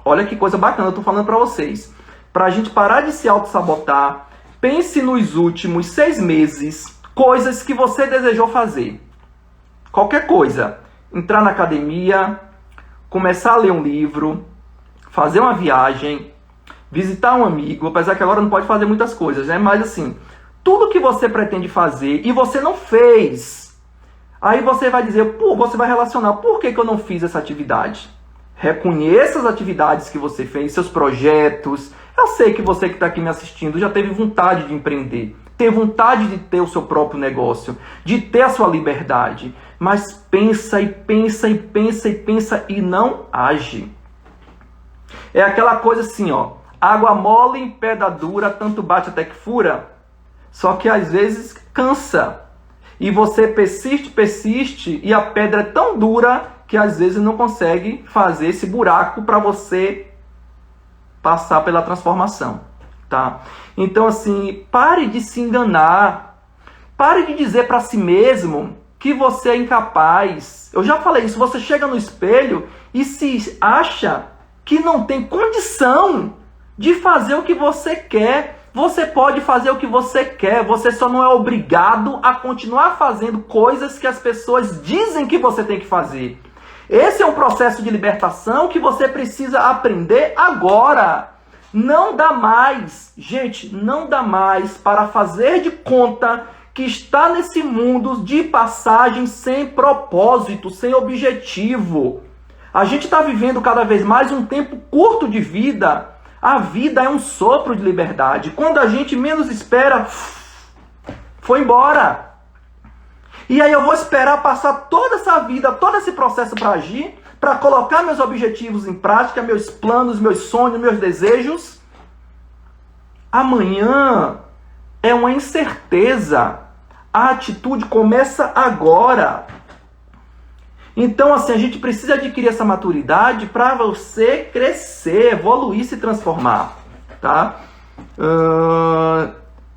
Olha que coisa bacana, eu estou falando para vocês. Para a gente parar de se auto-sabotar, pense nos últimos 6 meses, coisas que você desejou fazer. Qualquer coisa. Entrar na academia, começar a ler um livro, fazer uma viagem, visitar um amigo, apesar que agora não pode fazer muitas coisas, né? Mas assim, tudo que você pretende fazer e você não fez, aí você vai dizer, pô, você vai relacionar, por que eu não fiz essa atividade? Reconheça as atividades que você fez, seus projetos. Eu sei que você que está aqui me assistindo já teve vontade de empreender, ter vontade de ter o seu próprio negócio, de ter a sua liberdade, mas pensa e pensa e pensa e pensa e não age. É aquela coisa assim, ó, água mole em pedra dura, tanto bate até que fura, só que às vezes cansa. E você persiste e a pedra é tão dura que às vezes não consegue fazer esse buraco para você passar pela transformação, tá? Então assim, pare de se enganar, pare de dizer para si mesmo que você é incapaz. Eu já falei isso, você chega no espelho e se acha que não tem condição de fazer o que você quer. Você pode fazer o que você quer, você só não é obrigado a continuar fazendo coisas que as pessoas dizem que você tem que fazer. Esse é um processo de libertação que você precisa aprender agora. Não dá mais, gente, não dá mais para fazer de conta que está nesse mundo de passagem sem propósito, sem objetivo. A gente está vivendo cada vez mais um tempo curto de vida. A vida é um sopro de liberdade. Quando a gente menos espera, foi embora. E aí eu vou esperar passar toda essa vida, todo esse processo para agir, para colocar meus objetivos em prática, meus planos, meus sonhos, meus desejos. Amanhã é uma incerteza. A atitude começa agora. Então, assim, a gente precisa adquirir essa maturidade para você crescer, evoluir, se transformar, tá?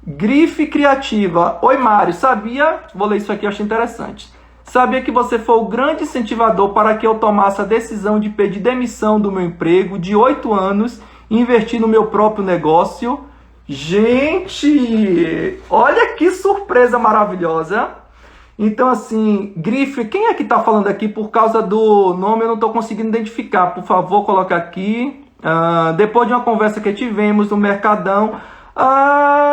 Grife criativa. Oi, Mário, sabia? Vou ler isso aqui, eu achei interessante. Sabia que você foi o grande incentivador para que eu tomasse a decisão de pedir demissão do meu emprego de 8 anos e investir no meu próprio negócio? Gente, olha que surpresa maravilhosa. Então, assim, Grife, quem é que está falando aqui? Por causa do nome eu não estou conseguindo identificar. Por favor, coloca aqui. Depois de uma conversa que tivemos no Mercadão.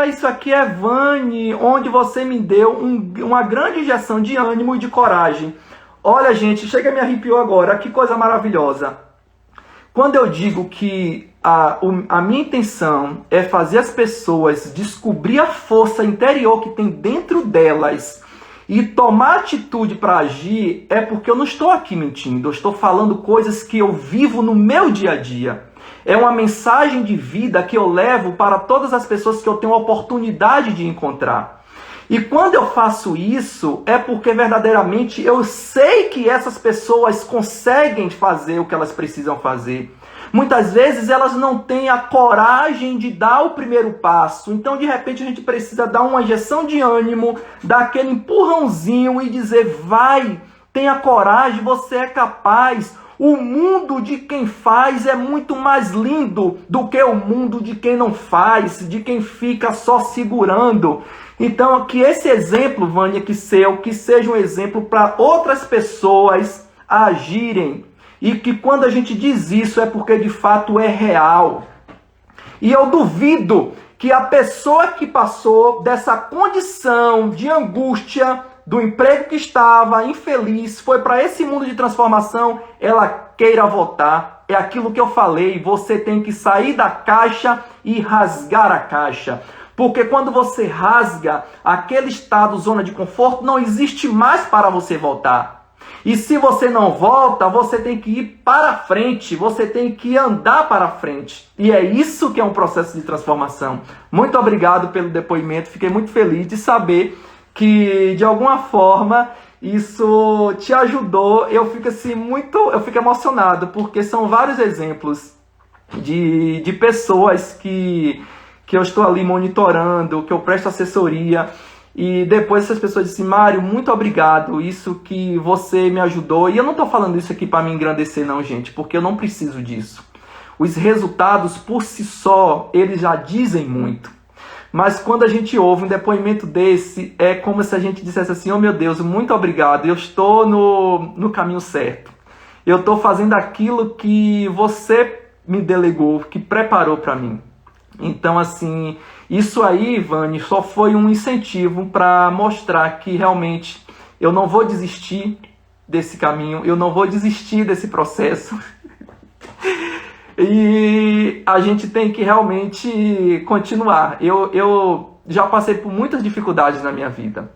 Isso aqui é Vani, onde você me deu uma grande injeção de ânimo e de coragem. Olha, gente, chega, me arrepiou agora. Que coisa maravilhosa. Quando eu digo que a minha intenção é fazer as pessoas descobrir a força interior que tem dentro delas e tomar atitude para agir, é porque eu não estou aqui mentindo, eu estou falando coisas que eu vivo no meu dia a dia. É uma mensagem de vida que eu levo para todas as pessoas que eu tenho a oportunidade de encontrar. E quando eu faço isso, é porque verdadeiramente eu sei que essas pessoas conseguem fazer o que elas precisam fazer. Muitas vezes elas não têm a coragem de dar o primeiro passo. Então, de repente, a gente precisa dar uma injeção de ânimo, dar aquele empurrãozinho e dizer, vai, tenha coragem, você é capaz. O mundo de quem faz é muito mais lindo do que o mundo de quem não faz, de quem fica só segurando. Então, que esse exemplo, Vânia, que seja um exemplo para outras pessoas agirem. E que quando a gente diz isso é porque de fato é real. E eu duvido que a pessoa que passou dessa condição de angústia, do emprego que estava infeliz, foi para esse mundo de transformação, ela queira voltar. É aquilo que eu falei, você tem que sair da caixa e rasgar a caixa. Porque quando você rasga aquele estado, zona de conforto, não existe mais para você voltar. E se você não volta, você tem que ir para frente, você tem que andar para frente. E é isso que é um processo de transformação. Muito obrigado pelo depoimento, fiquei muito feliz de saber que, de alguma forma, isso te ajudou. Eu fico emocionado, porque são vários exemplos de pessoas que eu estou ali monitorando, que eu presto assessoria. E depois essas pessoas disseram, Mário, muito obrigado, isso que você me ajudou. E eu não estou falando isso aqui para me engrandecer não, gente, porque eu não preciso disso. Os resultados por si só, eles já dizem muito. Mas quando a gente ouve um depoimento desse, é como se a gente dissesse assim, oh meu Deus, muito obrigado, eu estou no caminho certo. Eu estou fazendo aquilo que você me delegou, que preparou para mim. Então, assim, isso aí, Vani, só foi um incentivo para mostrar que realmente eu não vou desistir desse caminho, eu não vou desistir desse processo. E a gente tem que realmente continuar. Eu já passei por muitas dificuldades na minha vida.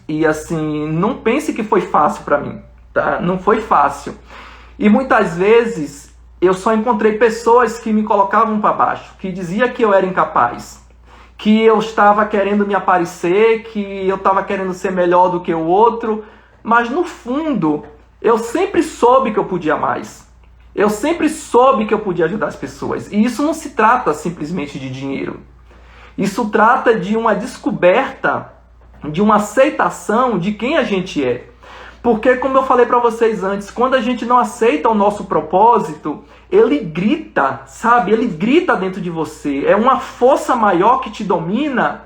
E assim, não pense que foi fácil para mim, tá? Não foi fácil. E muitas vezes eu só encontrei pessoas que me colocavam para baixo, que diziam que eu era incapaz, que eu estava querendo me aparecer, que eu estava querendo ser melhor do que o outro. Mas no fundo, eu sempre soube que eu podia mais. Eu sempre soube que eu podia ajudar as pessoas. E isso não se trata simplesmente de dinheiro. Isso trata de uma descoberta, de uma aceitação de quem a gente é. Porque, como eu falei para vocês antes, quando a gente não aceita o nosso propósito, ele grita, sabe? Ele grita dentro de você. É uma força maior que te domina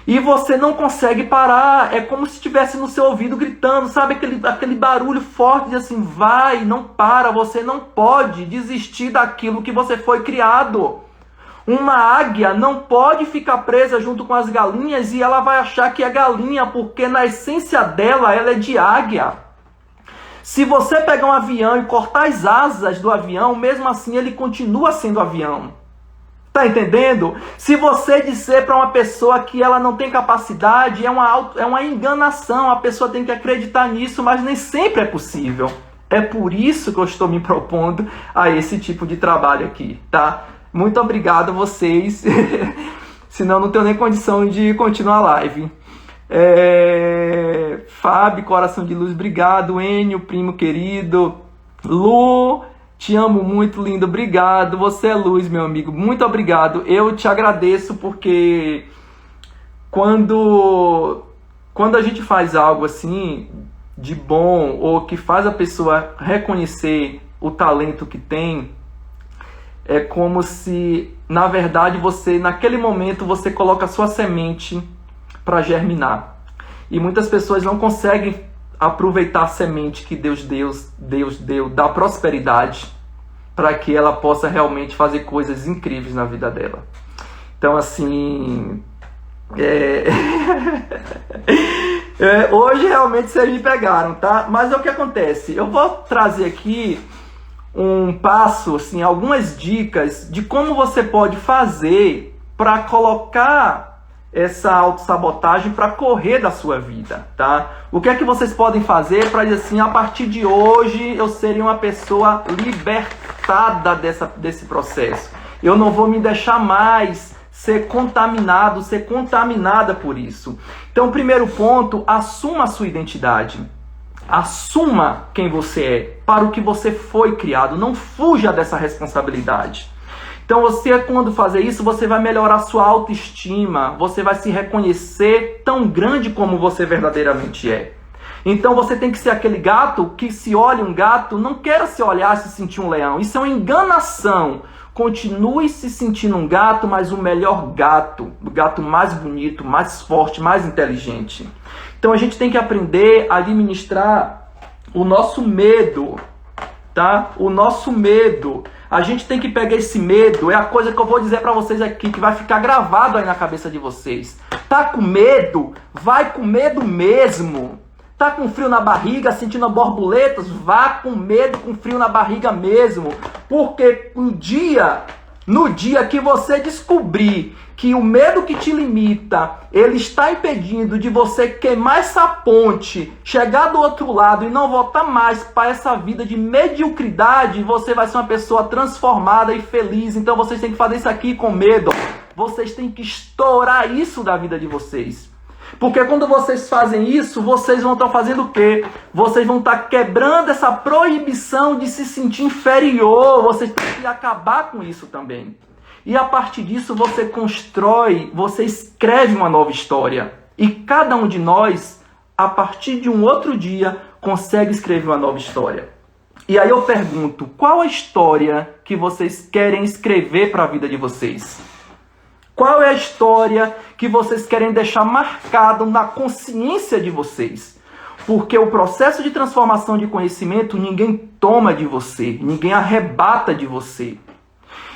e você não consegue parar. É como se estivesse no seu ouvido gritando, sabe? Aquele barulho forte de assim, vai, não para, você não pode desistir daquilo que você foi criado. Uma águia não pode ficar presa junto com as galinhas e ela vai achar que é galinha, porque na essência dela, ela é de águia. Se você pegar um avião e cortar as asas do avião, mesmo assim ele continua sendo avião. Tá entendendo? Se você disser para uma pessoa que ela não tem capacidade, é uma enganação. A pessoa tem que acreditar nisso, mas nem sempre é possível. É por isso que eu estou me propondo a esse tipo de trabalho aqui, tá? Muito obrigado a vocês. Senão não tenho nem condição de continuar a live. Fábio, coração de luz, obrigado. Enio, primo querido. Lu, te amo muito, lindo, obrigado. Você é luz, meu amigo, muito obrigado. Eu te agradeço porque quando a gente faz algo assim de bom, ou que faz a pessoa reconhecer o talento que tem, é como se, na verdade, você, naquele momento, você coloca a sua semente para germinar. E muitas pessoas não conseguem aproveitar a semente que Deus deu da prosperidade, para que ela possa realmente fazer coisas incríveis na vida dela. Então, assim, hoje realmente vocês me pegaram, tá? Mas é o que acontece. Eu vou trazer aqui um passo, assim, algumas dicas de como você pode fazer para colocar essa autossabotagem para correr da sua vida, tá? O que é que vocês podem fazer para dizer assim, a partir de hoje eu seria uma pessoa libertada desse processo. Eu não vou me deixar mais ser contaminado, ser contaminada por isso. Então, primeiro ponto, assuma a sua identidade. Assuma quem você é, para o que você foi criado. Não fuja dessa responsabilidade. Então, você, quando fazer isso, você vai melhorar sua autoestima. Você vai se reconhecer tão grande como você verdadeiramente é. Então, você tem que ser aquele gato que, se olha um gato, não queira se olhar e se sentir um leão. Isso é uma enganação. Continue se sentindo um gato, mas o melhor gato. O gato mais bonito, mais forte, mais inteligente. Então, a gente tem que aprender a administrar o nosso medo, tá? O nosso medo. A gente tem que pegar esse medo, é a coisa que eu vou dizer pra vocês aqui, que vai ficar gravado aí na cabeça de vocês. Tá com medo? Vai com medo mesmo. Tá com frio na barriga, sentindo borboletas? Vá com medo, com frio na barriga mesmo. Porque no dia que você descobrir que o medo que te limita, ele está impedindo de você queimar essa ponte, chegar do outro lado e não voltar mais para essa vida de mediocridade, você vai ser uma pessoa transformada e feliz. Então vocês têm que fazer isso aqui com medo. Vocês têm que estourar isso da vida de vocês. Porque quando vocês fazem isso, vocês vão estar fazendo o quê? Vocês vão estar quebrando essa proibição de se sentir inferior. Vocês têm que acabar com isso também. E a partir disso você constrói, você escreve uma nova história. E cada um de nós, a partir de um outro dia, consegue escrever uma nova história. E aí eu pergunto, qual a história que vocês querem escrever para a vida de vocês? Qual é a história que vocês querem deixar marcado na consciência de vocês? Porque o processo de transformação de conhecimento ninguém toma de você, ninguém arrebata de você.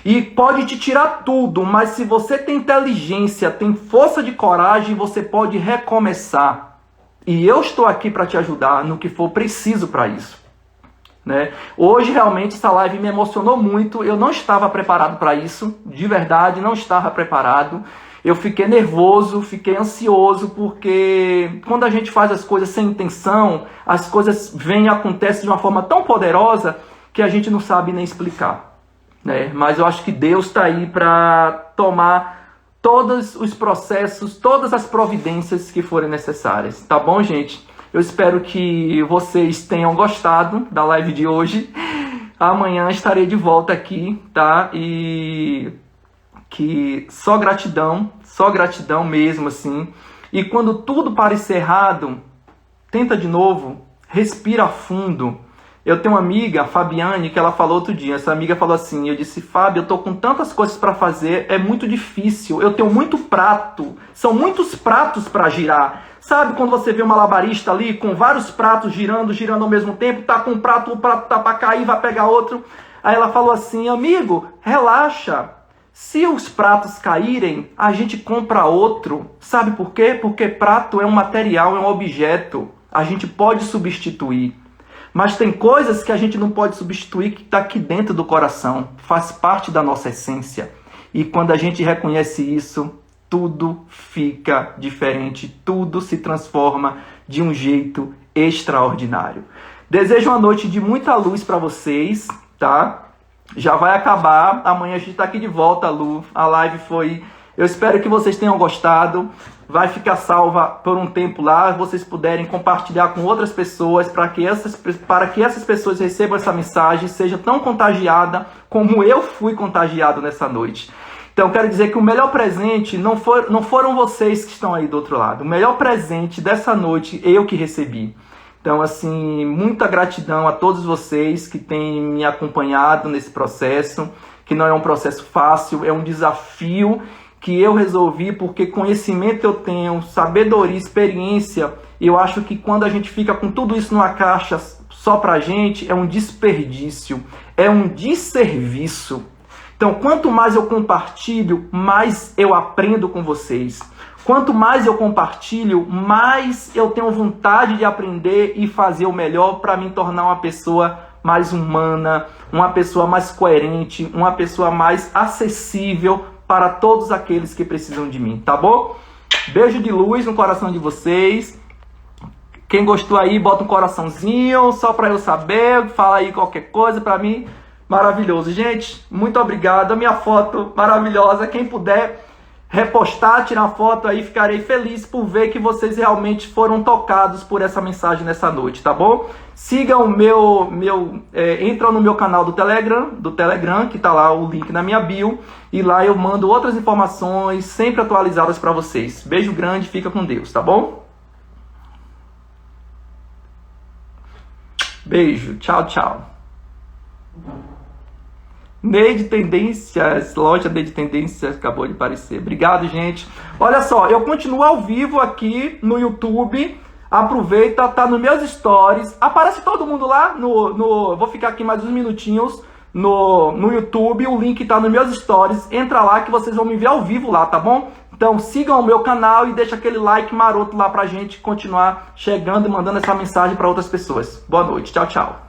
E pode te tirar tudo, mas se você tem inteligência, tem força de coragem, você pode recomeçar. E eu estou aqui para te ajudar no que for preciso para isso. Né? Hoje realmente essa live me emocionou muito, eu não estava preparado para isso, de verdade, não estava preparado. Eu fiquei nervoso, fiquei ansioso, porque quando a gente faz as coisas sem intenção, as coisas vêm e acontecem de uma forma tão poderosa que a gente não sabe nem explicar. Né? Mas eu acho que Deus está aí para tomar todos os processos, todas as providências que forem necessárias. Tá bom, gente? Eu espero que vocês tenham gostado da live de hoje. Amanhã estarei de volta aqui, tá? E que só gratidão mesmo, assim. E quando tudo parecer errado, tenta de novo, respira fundo. Eu tenho uma amiga, a Fabiane, que ela falou outro dia. Essa amiga falou assim, eu disse, Fábio, eu tô com tantas coisas para fazer, é muito difícil. Eu tenho muito prato, são muitos pratos para girar. Sabe quando você vê um malabarista ali com vários pratos girando ao mesmo tempo, tá com um prato, o prato tá para cair, vai pegar outro. Aí ela falou assim, amigo, relaxa. Se os pratos caírem, a gente compra outro. Sabe por quê? Porque prato é um material, é um objeto. A gente pode substituir. Mas tem coisas que a gente não pode substituir que está aqui dentro do coração. Faz parte da nossa essência. E quando a gente reconhece isso, tudo fica diferente. Tudo se transforma de um jeito extraordinário. Desejo uma noite de muita luz para vocês, tá? Já vai acabar. Amanhã a gente está aqui de volta, Lu. A live foi... Eu espero que vocês tenham gostado. Vai ficar salva por um tempo lá. Vocês puderem compartilhar com outras pessoas para que essas pessoas recebam essa mensagem, sejam tão contagiadas como eu fui contagiado nessa noite. Então, quero dizer que o melhor presente não foram vocês que estão aí do outro lado. O melhor presente dessa noite eu que recebi. Então, assim, muita gratidão a todos vocês que têm me acompanhado nesse processo, que não é um processo fácil, é um desafio que eu resolvi porque conhecimento eu tenho, sabedoria, experiência. E eu acho que quando a gente fica com tudo isso numa caixa só pra gente, é um desperdício, é um desserviço. Então, quanto mais eu compartilho, mais eu aprendo com vocês. Quanto mais eu compartilho, mais eu tenho vontade de aprender e fazer o melhor para me tornar uma pessoa mais humana, uma pessoa mais coerente, uma pessoa mais acessível para todos aqueles que precisam de mim, tá bom? Beijo de luz no coração de vocês. Quem gostou aí, bota um coraçãozinho, só para eu saber, fala aí qualquer coisa para mim. Maravilhoso, gente. Muito obrigado. A minha foto maravilhosa. Quem puder repostar, tirar foto aí, ficarei feliz por ver que vocês realmente foram tocados por essa mensagem nessa noite, tá bom? Sigam entram no meu canal do Telegram, que tá lá o link na minha bio, e lá eu mando outras informações sempre atualizadas para vocês. Beijo grande, fica com Deus, tá bom? Beijo, tchau, tchau. Neide Tendências, loja Neide Tendências, acabou de aparecer. Obrigado, gente. Olha só, eu continuo ao vivo aqui no YouTube. Aproveita, tá nos meus stories. Aparece todo mundo lá vou ficar aqui mais uns minutinhos no YouTube. O link tá nos meus stories. Entra lá que vocês vão me ver ao vivo lá, tá bom? Então sigam o meu canal e deixa aquele like maroto lá pra gente continuar chegando e mandando essa mensagem para outras pessoas. Boa noite, tchau, tchau.